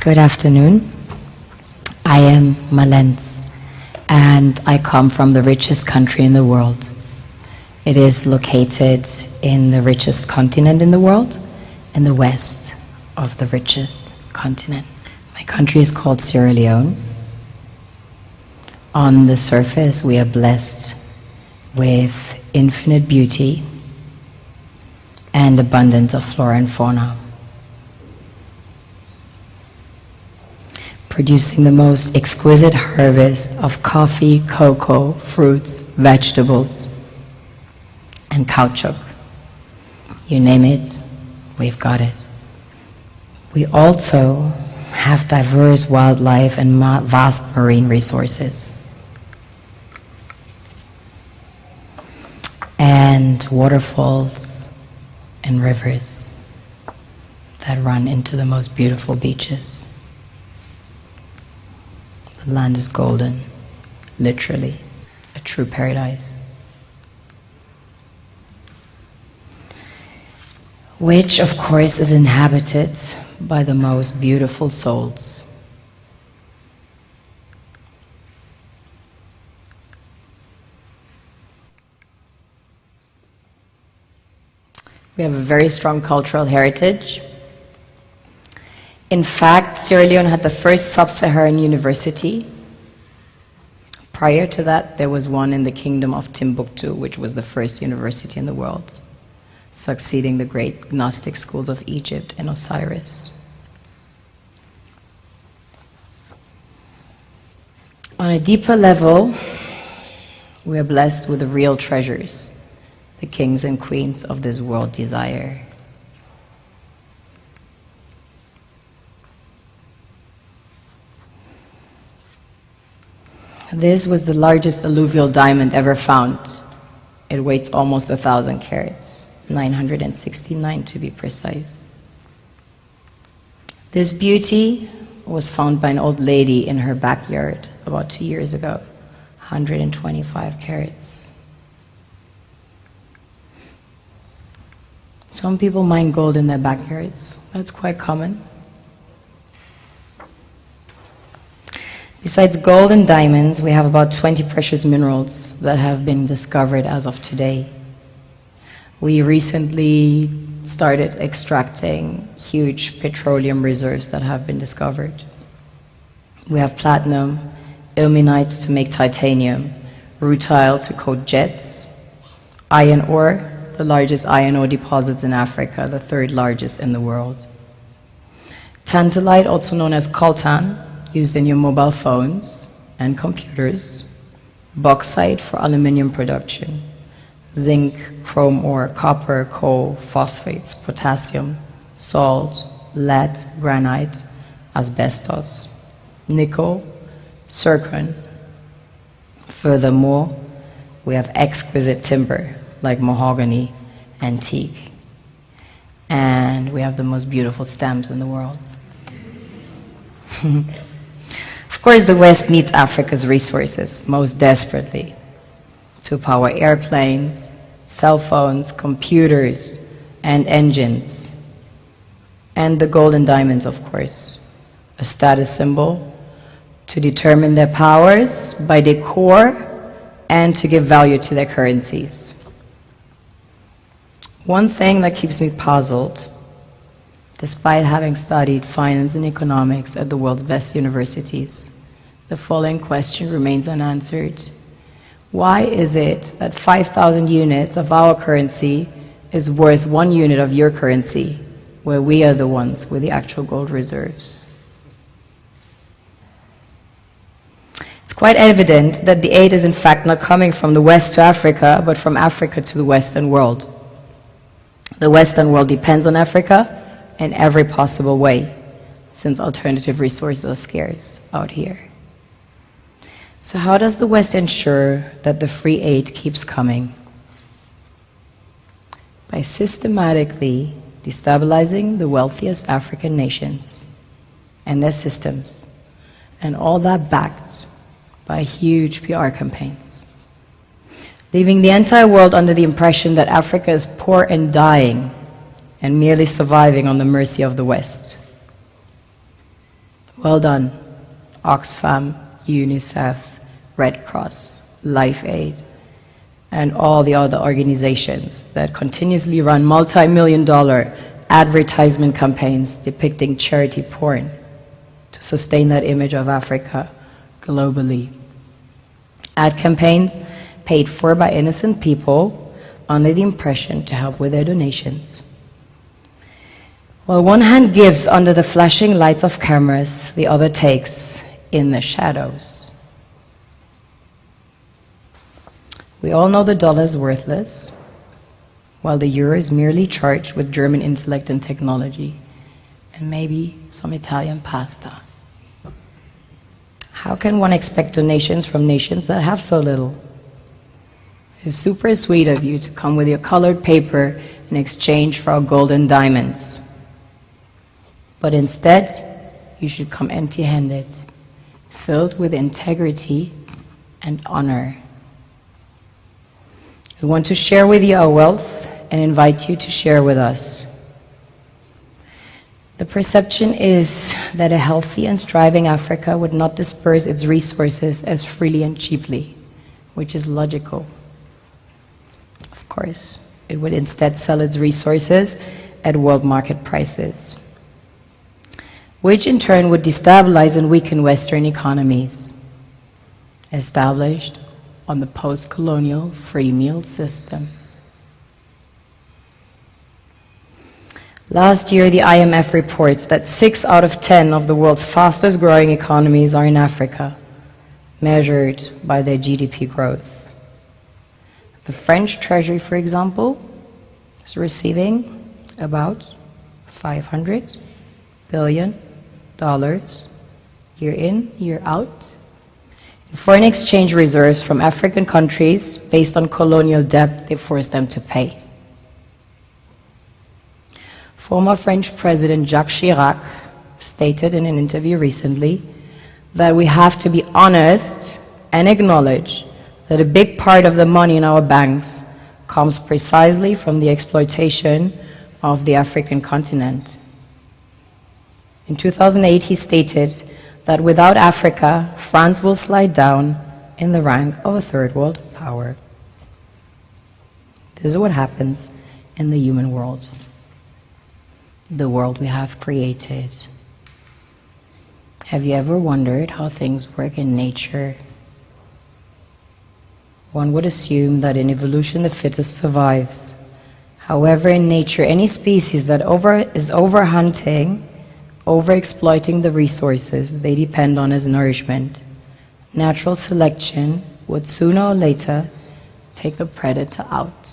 Good afternoon. I am Malens, and I come from the richest country in the world. It is located in the richest continent in the world, in the west of the richest continent. My country is called Sierra Leone. On the surface, we are blessed with infinite beauty and abundance of flora and fauna, producing the most exquisite harvest of coffee, cocoa, fruits, vegetables, and caoutchouc. You name it, we've got it. We also have diverse wildlife and vast marine resources, and waterfalls and rivers that run into the most beautiful beaches. The land is golden, literally, a true paradise, which of course is inhabited by the most beautiful souls. We have a very strong cultural heritage. In fact, Sierra Leone had the first sub-Saharan university. Prior to that, there was one in the kingdom of Timbuktu, which was the first university in the world, succeeding the great Gnostic schools of Egypt and Osiris. On a deeper level, we are blessed with the real treasures the kings and queens of this world desire. This was the largest alluvial diamond ever found. It weighs almost 1,000 carats, 969 to be precise. This beauty was found by an old lady in her backyard about 2 years ago, 125 carats. Some people mine gold in their backyards. That's quite common. Besides gold and diamonds, we have about 20 precious minerals that have been discovered as of today. We recently started extracting huge petroleum reserves that have been discovered. We have platinum, ilmenite to make titanium, rutile to coat jets, iron ore, the largest iron ore deposits in Africa, the third largest in the world. Tantalite, also known as coltan, used in your mobile phones and computers. Bauxite for aluminium production. Zinc, chrome ore, copper, coal, phosphates, potassium, salt, lead, granite, asbestos, nickel, zircon. Furthermore, we have exquisite timber like mahogany, antique, and we have the most beautiful stamps in the world. Of course, the West needs Africa's resources most desperately to power airplanes, cell phones, computers, and engines, and the gold and diamonds, of course, a status symbol to determine their powers by their core and to give value to their currencies. One thing that keeps me puzzled, despite having studied finance and economics at the world's best universities, the following question remains unanswered. Why is it that 5,000 units of our currency is worth 1 unit of your currency, where we are the ones with the actual gold reserves? It's quite evident that the aid is in fact not coming from the West to Africa, but from Africa to the Western world. The Western world depends on Africa in every possible way, since alternative resources are scarce out here. So how does the West ensure that the free aid keeps coming? By systematically destabilizing the wealthiest African nations and their systems, and all that backed by huge PR campaigns, leaving the entire world under the impression that Africa is poor and dying and merely surviving on the mercy of the West. Well done, Oxfam, UNICEF, Red Cross, Life Aid, and all the other organizations that continuously run multi-million-dollar advertisement campaigns depicting charity porn to sustain that image of Africa globally. Ad campaigns paid for by innocent people under the impression to help with their donations. While one hand gives under the flashing lights of cameras, the other takes in the shadows. We all know the dollar is worthless, while the euro is merely charged with German intellect and technology, and maybe some Italian pasta. How can one expect donations from nations that have so little? It's super sweet of you to come with your colored paper in exchange for our gold and diamonds. But instead, you should come empty-handed, filled with integrity and honor. We want to share with you our wealth and invite you to share with us. The perception is that a healthy and striving Africa would not disperse its resources as freely and cheaply, which is logical. Of course, it would instead sell its resources at world market prices, which in turn would destabilize and weaken Western economies, established on the post-colonial free meal system. Last year, the IMF reports that 6 out of 10 of the world's fastest growing economies are in Africa, measured by their GDP growth. The French Treasury, for example, is receiving about $500 billion year in, year out, in foreign exchange reserves from African countries based on colonial debt they forced them to pay. Former French President Jacques Chirac stated in an interview recently that we have to be honest and acknowledge that a big part of the money in our banks comes precisely from the exploitation of the African continent. In 2008, he stated that without Africa, France will slide down in the rank of a third world power. This is what happens in the human world, the world we have created. Have you ever wondered how things work in nature? One would assume that in evolution the fittest survives. However, in nature, any species that is overhunting, overexploiting the resources they depend on as nourishment, natural selection would sooner or later take the predator out.